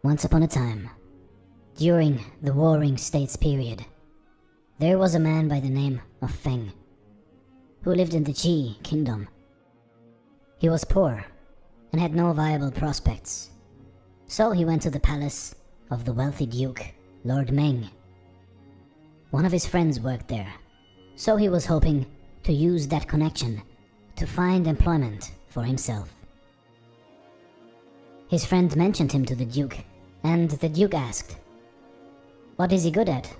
Once upon a time, during the Warring States period, there was a man by the name of Feng, who lived in the Qi kingdom. He was poor and had no viable prospects, so he went to the palace of the wealthy duke, Lord Meng. One of his friends worked there, so he was hoping to use that connection to find employment for himself. His friend mentioned him to the duke, and the duke asked, "What is he good at?"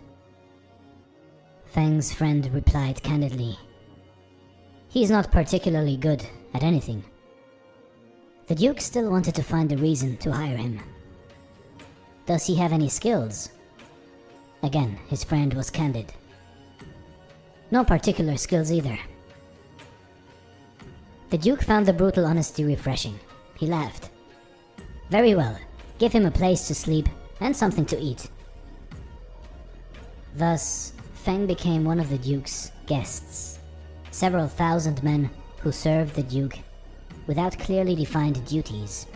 Feng's friend replied candidly, "He's not particularly good at anything." The duke still wanted to find a reason to hire him. "Does he have any skills?" Again, his friend was candid. "No particular skills either." The duke found the brutal honesty refreshing. He laughed. "Very well, give him a place to sleep and something to eat." Thus, Feng became one of the duke's guests. Several thousand men who served the duke without clearly defined duties.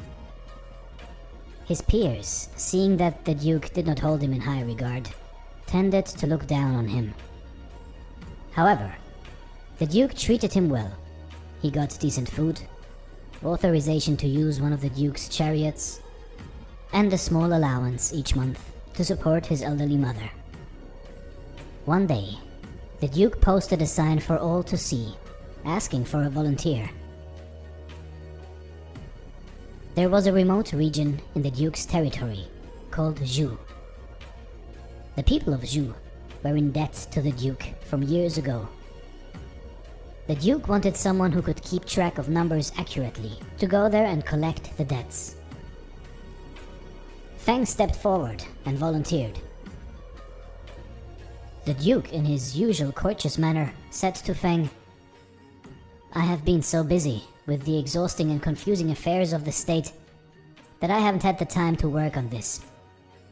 His peers, seeing that the duke did not hold him in high regard, tended to look down on him. However, the duke treated him well. He got decent food, authorization to use one of the duke's chariots, and a small allowance each month to support his elderly mother. One day, the duke posted a sign for all to see, asking for a volunteer. There was a remote region in the duke's territory called Zhu. The people of Zhu were in debt to the duke from years ago. The duke wanted someone who could keep track of numbers accurately to go there and collect the debts. Feng stepped forward and volunteered. The duke, in his usual courteous manner, said to Feng, "I have been so busy with the exhausting and confusing affairs of the state that I haven't had the time to work on this.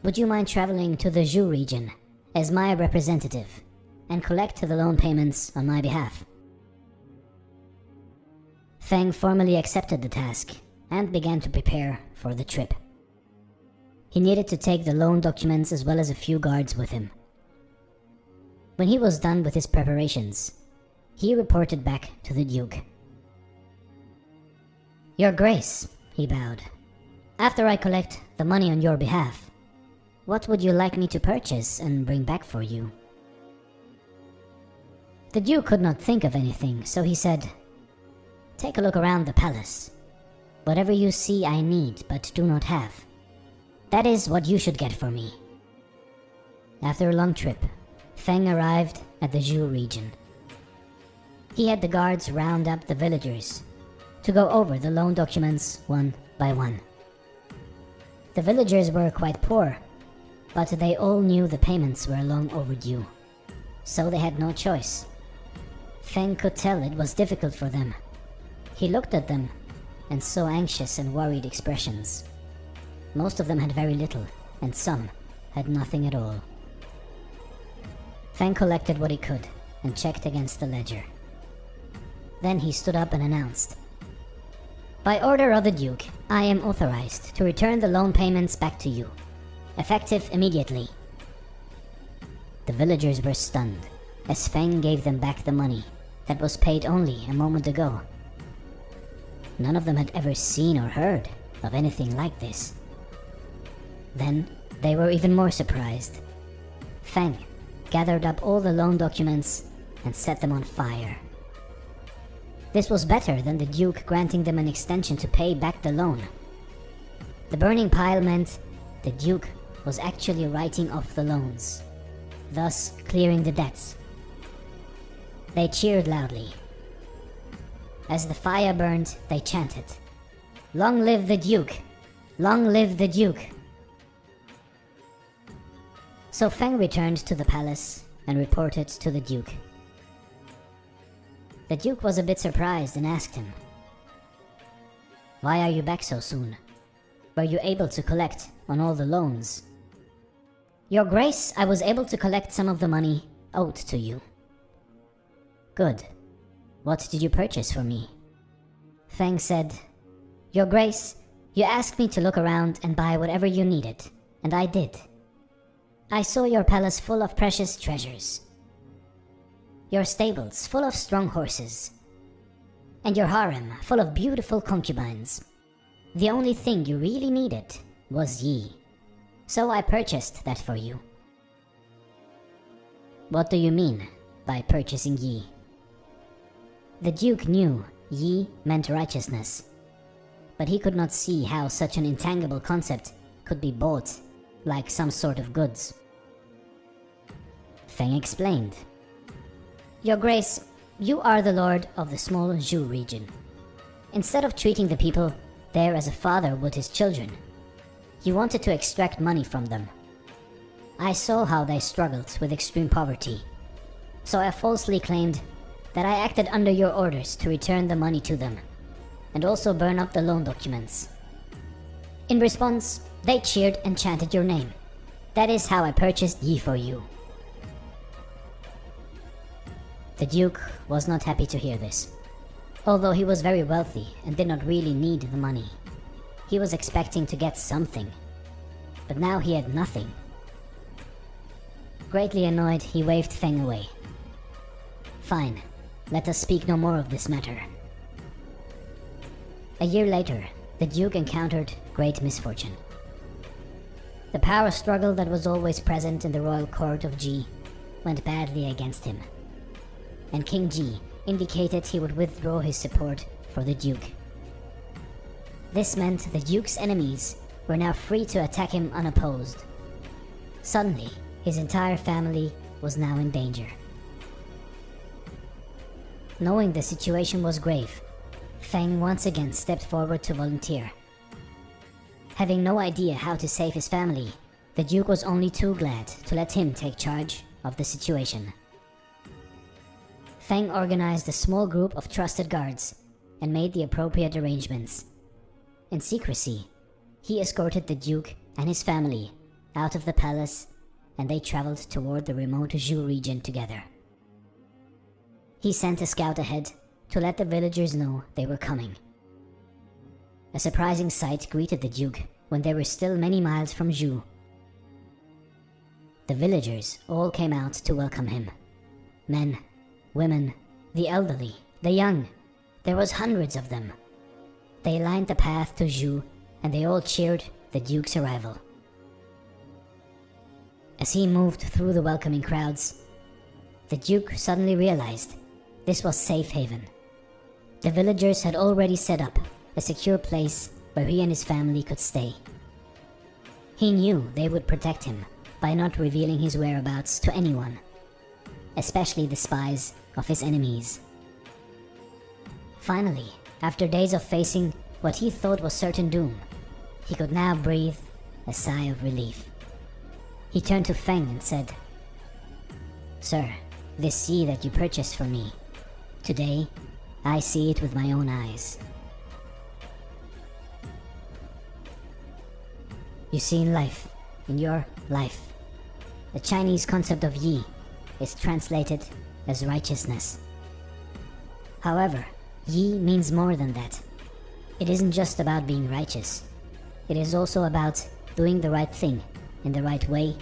Would you mind traveling to the Zhu region as my representative and collect the loan payments on my behalf?" Feng formally accepted the task and began to prepare for the trip. He needed to take the loan documents as well as a few guards with him. When he was done with his preparations, he reported back to the duke. "Your Grace," he bowed, "after I collect the money on your behalf, what would you like me to purchase and bring back for you?" The duke could not think of anything, so he said, "Take a look around the palace. Whatever you see I need but do not have, that is what you should get for me." After a long trip, Feng arrived at the Zhu region. He had the guards round up the villagers to go over the loan documents one by one. The villagers were quite poor, but they all knew the payments were long overdue, so they had no choice. Feng could tell it was difficult for them. He looked at them and saw anxious and worried expressions. Most of them had very little, and some had nothing at all. Feng collected what he could and checked against the ledger. Then he stood up and announced, "By order of the Duke, I am authorized to return the loan payments back to you, effective immediately." The villagers were stunned as Feng gave them back the money that was paid only a moment ago. None of them had ever seen or heard of anything like this. Then they were even more surprised. Feng gathered up all the loan documents and set them on fire. This was better than the Duke granting them an extension to pay back the loan. The burning pile meant the Duke was actually writing off the loans, thus clearing the debts. They cheered loudly. As the fire burned, they chanted, "Long live the Duke! Long live the Duke!" So Feng returned to the palace and reported to the Duke. The Duke was a bit surprised and asked him, "Why are you back so soon? Were you able to collect on all the loans?" "Your Grace, I was able to collect some of the money owed to you." "Good. What did you purchase for me?" Feng said, "Your Grace, You asked me to look around and buy whatever you needed, and I did. I saw your palace full of precious treasures, your stables full of strong horses, and your harem full of beautiful concubines. The only thing you really needed was Yi, so I purchased that for you. What do you mean by purchasing Yi? The Duke knew Yi meant righteousness, but he could not see how such an intangible concept could be bought like some sort of goods. Feng explained. Your Grace, you are the lord of the small Zhu region. Instead of treating the people there as a father would his children, you wanted to extract money from them. I saw how they struggled with extreme poverty, so I falsely claimed that I acted under your orders to return the money to them, and also burn up the loan documents. In response, they cheered and chanted your name. That is how I purchased Yi for you. The Duke was not happy to hear this. Although he was very wealthy and did not really need the money, he was expecting to get something. But now he had nothing. Greatly annoyed, he waved Feng away. Fine, let us speak no more of this matter. A year later, the Duke encountered great misfortune. The power struggle that was always present in the royal court of Ji went badly against him, and King Ji indicated he would withdraw his support for the Duke. This meant the Duke's enemies were now free to attack him unopposed. Suddenly, his entire family was now in danger. Knowing the situation was grave, Feng once again stepped forward to volunteer. Having no idea how to save his family, the Duke was only too glad to let him take charge of the situation. Feng organized a small group of trusted guards and made the appropriate arrangements. In secrecy, he escorted the Duke and his family out of the palace, and they traveled toward the remote Zhu region together. He sent a scout ahead to let the villagers know they were coming. A surprising sight greeted the Duke when they were still many miles from Zhu. The villagers all came out to welcome him. Men, women, the elderly, the young. There was hundreds of them. They lined the path to Zhu, and they all cheered the Duke's arrival. As he moved through the welcoming crowds, the Duke suddenly realized this was safe haven. The villagers had already set up a secure place where he and his family could stay. He knew they would protect him by not revealing his whereabouts to anyone, especially the spies of his enemies. Finally, after days of facing what he thought was certain doom, he could now breathe a sigh of relief. He turned to Feng and said, Sir, this sea that you purchased for me, today I see it with my own eyes. You see, in life, in your life, the Chinese concept of Yi is translated as righteousness. However, Yi means more than that. It isn't just about being righteous. It is also about doing the right thing in the right way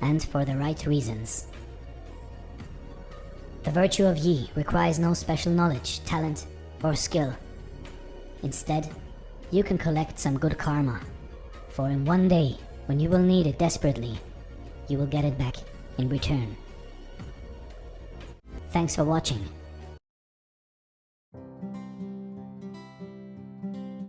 and for the right reasons. The virtue of Yi requires no special knowledge, talent, or skill. Instead, you can collect some good karma, for in one day, when you will need it desperately, you will get it back in return. Thanks for watching.